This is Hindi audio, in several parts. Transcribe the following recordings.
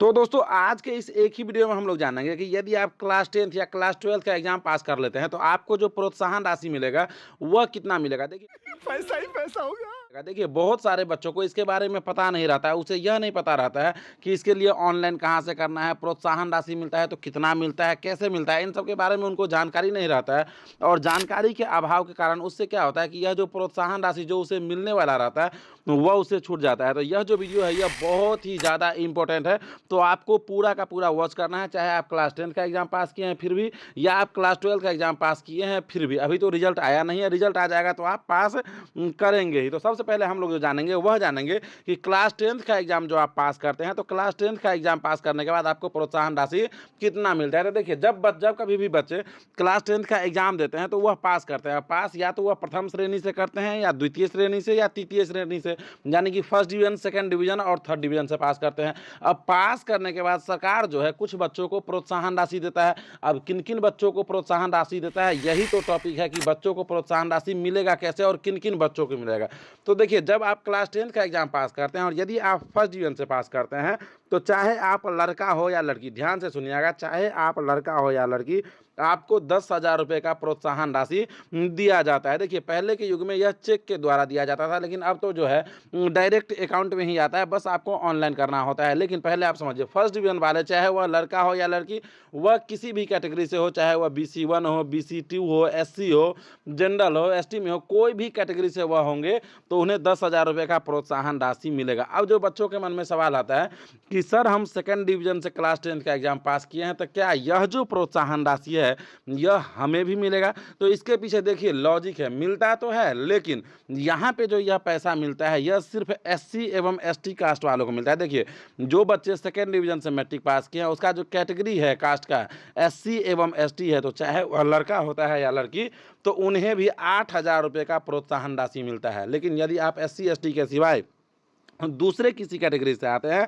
तो दोस्तों आज के इस एक ही वीडियो में हम लोग जानेंगे कि यदि आप क्लास 10th या क्लास 12th का एग्जाम पास कर लेते हैं तो आपको जो प्रोत्साहन राशि मिलेगा वह कितना मिलेगा। देखिए पैसा ही पैसा होगा। देखिए बहुत सारे बच्चों को इसके बारे में पता नहीं रहता है, उसे यह नहीं पता रहता है कि इसके लिए ऑनलाइन कहाँ से करना है, प्रोत्साहन राशि मिलता है तो कितना मिलता है, कैसे मिलता है, इन सब के बारे में उनको जानकारी नहीं रहता है। और जानकारी के अभाव के कारण उससे क्या होता है कि यह जो प्रोत्साहन राशि जो उसे मिलने वाला रहता है वह उसे छूट जाता है। तो यह जो वीडियो है यह बहुत ही ज़्यादा इंपॉर्टेंट है, तो आपको पूरा का पूरा वॉच करना है, चाहे आप क्लास 10 का एग्जाम पास किए हैं फिर भी, या आप क्लास 12 का एग्जाम पास किए हैं फिर भी। अभी तो रिजल्ट आया नहीं है, रिजल्ट आ जाएगा तो आप पास करेंगे ही। तो सबसे पहले हम लोग जो जानेंगे वह जानेंगे कि क्लास 10th का एग्जाम जो आप पास करते हैं तो क्लास 10th का एग्जाम पास करने के बाद आपको प्रोत्साहन राशि कितना मिलता है। तो देखिए जब कभी भी बच्चे क्लास 10th का एग्जाम देते हैं तो वह पास करते हैं। पास या तो वह प्रथम श्रेणी से करते हैं, या द्वितीय श्रेणी से, या तृतीय श्रेणी से, यानी कि फर्स्ट डिवीजन, सेकंड डिवीजन और थर्ड डिवीजन से पास करते हैं। अब पास करने के बाद सरकार जो है कुछ बच्चों को प्रोत्साहन राशि देता है। अब किन किन बच्चों को प्रोत्साहन राशि देता है, यही तो टॉपिक है कि बच्चों को प्रोत्साहन राशि मिलेगा कैसे और किन किन बच्चों को मिलेगा। तो देखिए जब आप क्लास 10th का एग्जाम पास करते हैं और यदि आप फर्स्ट डिवीजन से पास करते हैं तो चाहे आप लड़का हो या लड़की, ध्यान से सुनिएगा, चाहे आप लड़का हो या लड़की, आपको 10,000 रुपये का प्रोत्साहन राशि दिया जाता है। देखिए पहले के युग में यह चेक के द्वारा दिया जाता था, लेकिन अब तो जो है डायरेक्ट अकाउंट में ही आता है, बस आपको ऑनलाइन करना होता है। लेकिन पहले आप समझिए फर्स्ट डिवीजन वाले, चाहे वह लड़का हो या लड़की, वह किसी भी कैटेगरी से हो, चाहे वह BC1 हो, BC2 हो, SC हो, जनरल हो, ST में हो, कोई भी कैटेगरी से वह होंगे तो उन्हें 10,000 रुपये का प्रोत्साहन राशि मिलेगा। अब जो बच्चों के मन में सवाल आता है कि सर हम सेकंड डिवीजन से क्लास 10th का एग्जाम पास किए हैं तो क्या यह जो प्रोत्साहन राशि है यह हमें भी मिलेगा। तो इसके पीछे देखिए लॉजिक है, मिलता तो है, लेकिन यहाँ पे जो यह पैसा मिलता है यह सिर्फ SC एवं ST कास्ट वालों को मिलता है। देखिए जो बच्चे सेकेंड डिवीजन से मैट्रिक पास किए हैं उसका जो कैटेगरी है कास्ट का, SC एवं ST है, तो चाहे वह लड़का होता है या लड़की, तो उन्हें भी 8,000 रुपये का प्रोत्साहन राशि मिलता है। लेकिन यदि आप SC ST के सिवाय दूसरे किसी कैटेगरी से आते हैं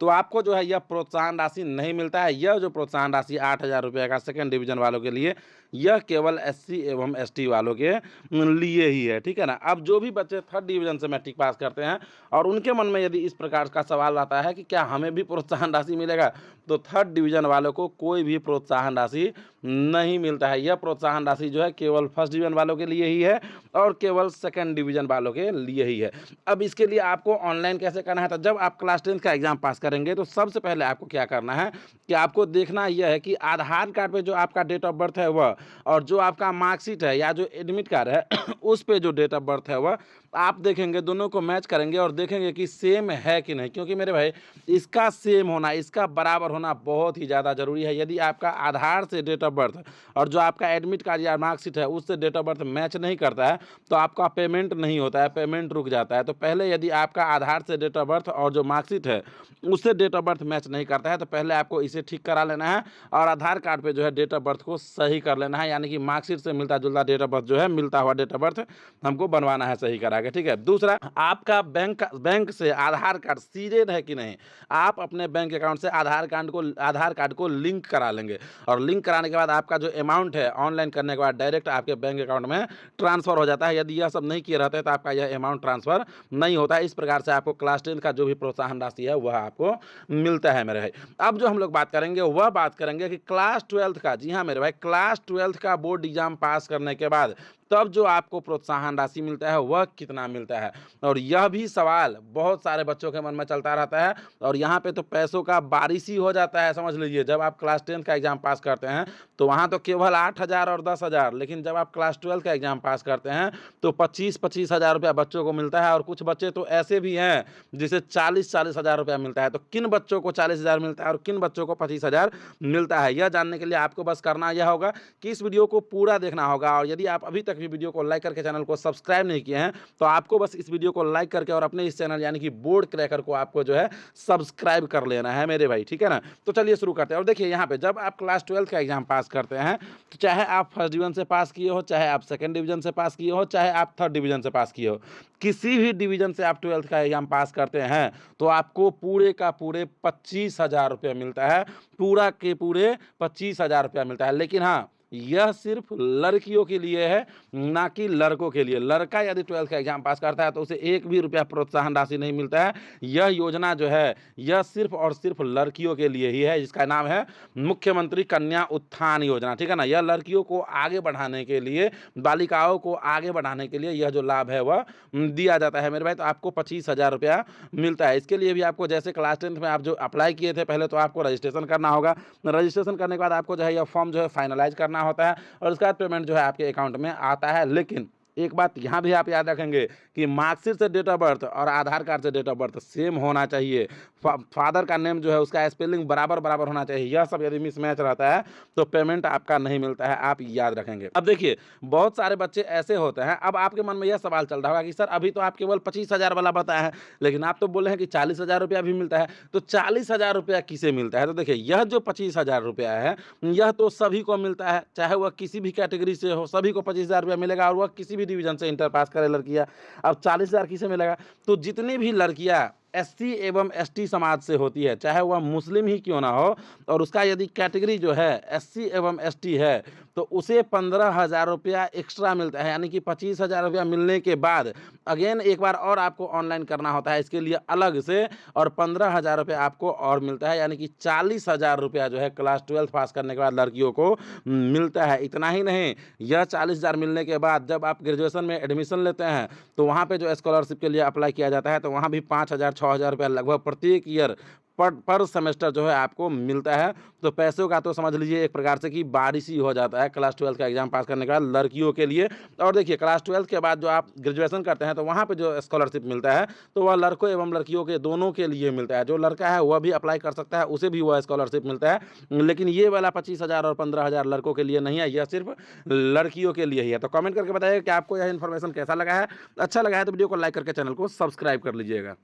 तो आपको जो है यह प्रोत्साहन राशि नहीं मिलता है। यह जो प्रोत्साहन राशि 8,000 रुपये का सेकंड डिवीजन वालों के लिए, यह केवल SC एवं ST वालों के लिए ही है, ठीक है ना। अब जो भी बच्चे थर्ड डिवीजन से मैट्रिक पास करते हैं और उनके मन में यदि इस प्रकार का सवाल आता है कि क्या हमें भी प्रोत्साहन राशि मिलेगा, तो थर्ड डिवीजन वालों को कोई भी प्रोत्साहन राशि नहीं मिलता है। यह प्रोत्साहन राशि जो है केवल फर्स्ट डिवीजन वालों के लिए ही है और केवल सेकंड डिवीजन वालों के लिए ही है। अब इसके लिए आपको ऑनलाइन कैसे करना है, तो जब आप क्लास 10th का एग्जाम पास करेंगे तो सबसे पहले आपको क्या करना है कि आपको देखना यह है कि आधार कार्ड पे जो आपका डेट ऑफ बर्थ है वह, और जो आपका मार्कशीट है या जो एडमिट कार्ड है उस पे जो डेट ऑफ बर्थ है वह आप देखेंगे, दोनों को मैच करेंगे और देखेंगे कि सेम है कि नहीं। क्योंकि मेरे भाई इसका सेम होना, इसका बराबर होना बहुत ही ज़्यादा जरूरी है। यदि आपका आधार से डेट ऑफ बर्थ और जो आपका एडमिट कार्ड या मार्कशीट है उससे डेट ऑफ बर्थ मैच नहीं करता है तो आपका पेमेंट नहीं होता है, पेमेंट रुक जाता है। तो पहले यदि आपका आधार से डेट ऑफ बर्थ और जो मार्कशीट है उससे डेट ऑफ बर्थ मैच नहीं करता है तो पहले आपको इसे ठीक करा लेना है और आधार कार्ड पे जो है डेट ऑफ बर्थ को सही कर लेना है, यानी कि मार्कशीट से मिलता जुलता डेट ऑफ बर्थ जो है, मिलता हुआ डेट ऑफ बर्थ हमको बनवाना है सही करा के, ठीक है। दूसरा, आपका बैंक से आधार कार्ड सीडेड है कि नहीं। आप अपने बैंक अकाउंट से आधार कार्ड को लिंक करा लेंगे और लिंक कराने के बाद आपका जो अमाउंट है ऑनलाइन करने के बाद डायरेक्ट आपके बैंक अकाउंट में ट्रांसफर हो जाता है। यदि यह सब नहीं किए रहते तो आपका यह अमाउंट ट्रांसफर नहीं होता है। इस प्रकार से आपको क्लास 10 का जो भी प्रोत्साहन राशि है वह आपको मिलता है मेरे भाई। अब जो हम लोग बात करेंगे वह बात करेंगे कि क्लास 12 का, जी हाँ मेरे भाई, क्लास 12 का बोर्ड एग्जाम पास करने के बाद तब जो आपको प्रोत्साहन राशि मिलता है वह कितना मिलता है। और यह भी सवाल बहुत सारे बच्चों के मन में चलता रहता है और यहाँ पे तो पैसों का बारिश ही हो जाता है। समझ लीजिए जब आप क्लास 10 का एग्जाम पास करते हैं तो वहाँ तो केवल 8,000 और 10,000, लेकिन जब आप क्लास 12 का एग्जाम पास करते हैं तो 25-25 हज़ार रुपया बच्चों को मिलता है। और कुछ बच्चे तो ऐसे भी हैं जिसे 40-40 हज़ार रुपया मिलता है। तो किन बच्चों को 40,000 मिलता है और किन बच्चों को 25,000 मिलता है, यह जानने के लिए आपको बस करना यह होगा कि इस वीडियो को पूरा देखना होगा। और यदि आप अभी तक भी वीडियो को लाइक करके चैनल को सब्सक्राइब नहीं किए हैं तो आपको बस इस वीडियो को लाइक करके और अपने इस चैनल यानी कि बोर्ड क्रैकर को आपको जो है सब्सक्राइब कर लेना है मेरे भाई, ठीक है ना। तो चलिए शुरू करते हैं। और देखिए यहाँ पे जब आप क्लास 12 का एग्जाम पास करते हैं तो चाहे आप फर्स्ट डिवीजन से पास किए हो, चाहे आप सेकंड डिवीजन से पास किए हो, चाहे आप थर्ड डिवीजन से पास किए हो, किसी भी डिवीजन से आप 12th का एग्जाम पास करते हैं तो आपको पूरे का पूरे 25,000 रुपये मिलता है, पूरा के पूरे 25,000 रुपया मिलता है। लेकिन हाँ, यह सिर्फ लड़कियों के लिए है, ना कि लड़कों के लिए। लड़का यदि 12th का एग्ज़ाम पास करता है तो उसे 1 भी रुपया प्रोत्साहन राशि नहीं मिलता है। यह योजना जो है, यह सिर्फ और सिर्फ लड़कियों के लिए ही है, जिसका नाम है मुख्यमंत्री कन्या उत्थान योजना, ठीक है ना? यह लड़कियों को आगे बढ़ाने के लिए, बालिकाओं को आगे बढ़ाने के लिए यह जो लाभ है वह दिया जाता है मेरे भाई। तो आपको 25,000 रुपया मिलता है। इसके लिए भी आपको जैसे क्लास 10th में आप जो अप्लाई किए थे, पहले तो आपको रजिस्ट्रेशन करना होगा। रजिस्ट्रेशन करने के बाद आपको जो है यह फॉर्म जो है फाइनलाइज़ करना होता है और उसके बाद पेमेंट जो है आपके अकाउंट में आता है। लेकिन एक बात यहाँ भी आप याद रखेंगे कि मार्कशीट से डेट ऑफ बर्थ और आधार कार्ड से डेट ऑफ बर्थ सेम होना चाहिए। फादर का नेम जो है उसका स्पेलिंग बराबर होना चाहिए। यह सब यदि मिसमैच रहता है तो पेमेंट आपका नहीं मिलता है, आप याद रखेंगे। अब देखिए, बहुत सारे बच्चे ऐसे होते हैं, अब आपके मन में यह सवाल चल रहा होगा कि सर अभी तो आप केवल 25,000 वाला बताए हैं, लेकिन आप तो बोले हैं कि 40,000 रुपया भी मिलता है। तो 40,000 रुपया किसे मिलता है? तो देखिए, यह जो 25,000 रुपया है, यह तो सभी को मिलता है, चाहे वह किसी भी कैटेगरी से हो, सभी को 25,000 रुपया मिलेगा और वह किसी भी डिवीजन से इंटर पास करे लड़कियां। अब 40,000 किसे मिलेगा? तो जितनी भी लड़कियां एससी एवं एसटी समाज से होती है, चाहे वह मुस्लिम ही क्यों ना हो, और उसका यदि कैटेगरी जो है एससी एवं एसटी है, तो उसे 15,000 रुपया एक्स्ट्रा मिलता है। यानी कि 25,000 रुपया मिलने के बाद अगेन एक बार और आपको ऑनलाइन करना होता है इसके लिए अलग से, और 15,000 रुपया आपको और मिलता है। यानी कि 40,000 रुपया जो है क्लास 12 पास करने के बाद लड़कियों को मिलता है। इतना ही नहीं, यह 40,000 मिलने के बाद जब आप ग्रेजुएशन में एडमिशन लेते हैं तो वहाँ पे जो स्कॉलरशिप के लिए अप्लाई किया जाता है, तो वहाँ भी 5,000 6,000 रुपया लगभग प्रत्येक ईयर पर सेमेस्टर जो है आपको मिलता है। तो पैसों का तो समझ लीजिए एक प्रकार से कि बारिश ही हो जाता है क्लास 12 का एग्ज़ाम पास करने के बाद लड़कियों के लिए। और देखिए, क्लास 12 के बाद जो आप ग्रेजुएशन करते हैं तो वहाँ पे जो स्कॉलरशिप मिलता है तो वह लड़कों एवं लड़कियों के दोनों के लिए मिलता है। जो लड़का है वह भी अप्लाई कर सकता है, उसे भी वह स्कॉलरशिप मिलता है। लेकिन ये वाला 25,000 और 15,000 लड़कों के लिए नहीं है, यह सिर्फ लड़कियों के लिए ही है। तो कमेंट करके बताइए कि आपको यह इन्फॉर्मेशन कैसा लगा है। अच्छा लगा है तो वीडियो को लाइक करके चैनल को सब्सक्राइब कर लीजिएगा।